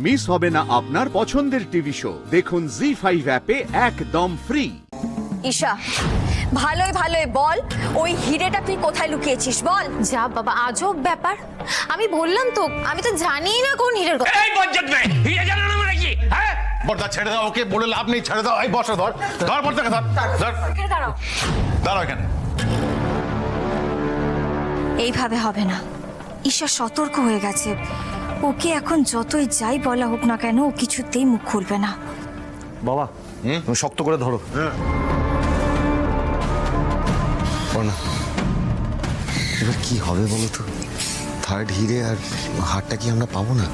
Miss হবে না আপনার পছন্দের টিভি শো। দেখুন জি5 অ্যাপে একদম ফ্রি। ঈশা, ভালোই ভালোই বল, ওই হিরেটা তুই কোথায় লুকিয়েছিস বল। যা বাবা, আজব ব্যাপার। আমি বললাম তো, আমি তো জানিই না কোন হিরের কথা। এই বজ্জাত মেয়ে, হিরে জানো না মানে কি? হ্যাঁ, বর্দা ছেড়ে দাও, ওকে বলে লাভ নেই, ছেড়ে দাও। এই বসে ধর ধর বর্দাকে ধর ধর দাঁড়াও, দাঁড়াও এখানে। এইভাবে হবে না। ঈশা সতর্ক হয়ে গেছে, ওকে এখন যতই যাই বলা হোক না কেন ও কিছুতেই মুখ খুলবে না। বাবা তুমি শক্ত করে ধরো। না, এবার কি হবে বলো তো? থার্ড হিরে আর হারটা কি আমরা পাবো না?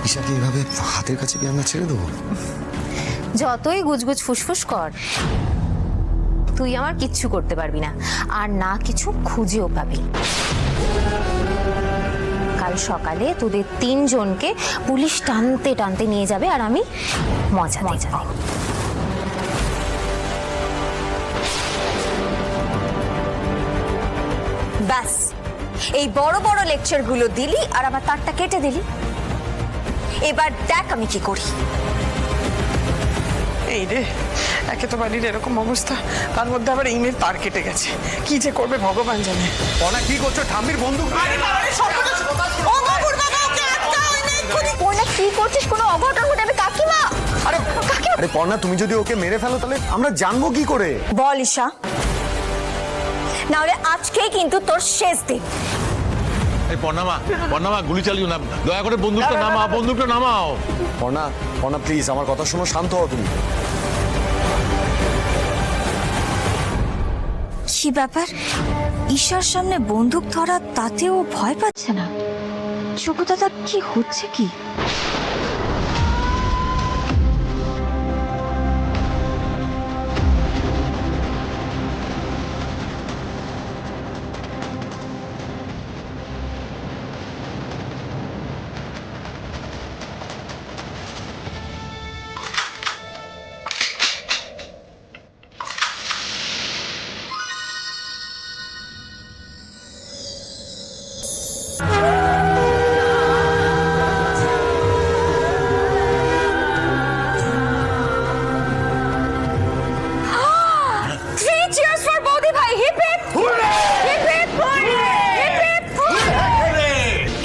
ঈশাকে এভাবে হাতের কাছে কি আমরা ছেড়ে দেবো? যতই গুজগুজ ফুসফুস কর, তুই আমার কিচ্ছু করতে পারবি না, আর না কিছু খুঁজেও পাবি। কাল সকালে তোদের 3 জনকে পুলিশ টানতে টানতে নিয়ে যাবে, আর আমি মজাতে যাবো। ব্যাস, এই বড় বড় লেকচারগুলো দিলি আর আমার তারটা কেটে দিলি। এবার দেখ আমি কি করি। এই রে, একে তো বাড়ির এরকম অবস্থা, তার মধ্যে আবার ইমের তার কেটে গেছে। কি যে করবে ভগবান জানে। অনা কি করছো? ঠাম্মির বন্দুক। ওনা কি করছিস? কোনো অঘটন ঘটাবে কাকিমা। আরে আরে পর্ণা, তুমি যদি ওকে মেরে ফেলো তাহলে আমরা জানবো কি করে? বল ঈশা, না হলে আজকেই কিন্তু তোর শেষ দিন। এই পর্ণামা, পর্ণামা গুলি চালিও না, দয়া করে বন্দুকটা নামাও, বন্দুকটা নামাও। পর্ণা, পর্ণা প্লিজ আমার কথা শোনো, শান্ত হও তুমি। কি ব্যাপার? ঈশার সামনে বন্দুক ধরা, তাতেও ভয় পাচ্ছে না? চুকুদাদা কি হচ্ছে কি?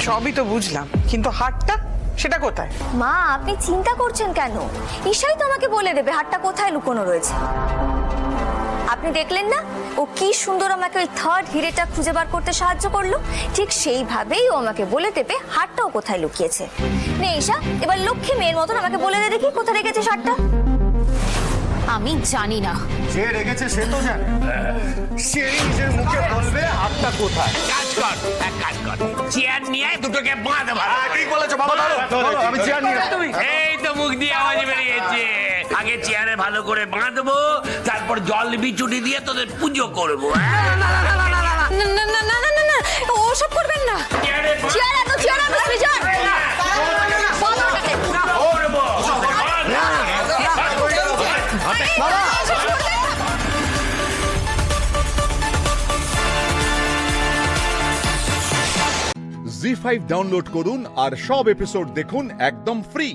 সবই তো বুঝলাম, কিন্তু হাতটা সেটা কোথায়? মা, আপনি চিন্তা করছেন কেন? ঈশাই তো আমাকে বলে দেবে হাতটা কোথায় লুকোনো রয়েছে। আপনি দেখলেন না ও কি সুন্দর আমাকে ওই থার্ড হিরেটা খুঁজে বার করতে সাহায্য করলো? ঠিক সেইভাবেই ও আমাকে বলে দেবে হাতটাও কোথায় লুকিয়েছে। নে ঈশা, এবার লক্ষ্মী মেয়ের মতন আমাকে বলে দে দেখি কোথায় রেখেছে হাতটা। আমি জানি না। যে রেখেছে সে তো জানে, সেই নিজের মুখে বলবে হাতটা কোথায়। কাজ কর, এক কাজ কর, চেয়ার নিয়ে দুটোকে বাঁধ। ঠিক বলেছো বাবা, ধরো, আমি চেয়ার নিয়ে। এই তো মুখ দিয়ে আওয়াজ বেরিয়েছে। আগে চেয়ারে ভালো করে বাঁধবো, তারপর জল বিচুটি দিয়ে তোদের পুজো করবো। না না না না না না, ওসব করবেন না। চেয়ার এত সৃজন। জি5 ডাউনলোড করুন আর সব এপিসোড দেখুন একদম ফ্রি।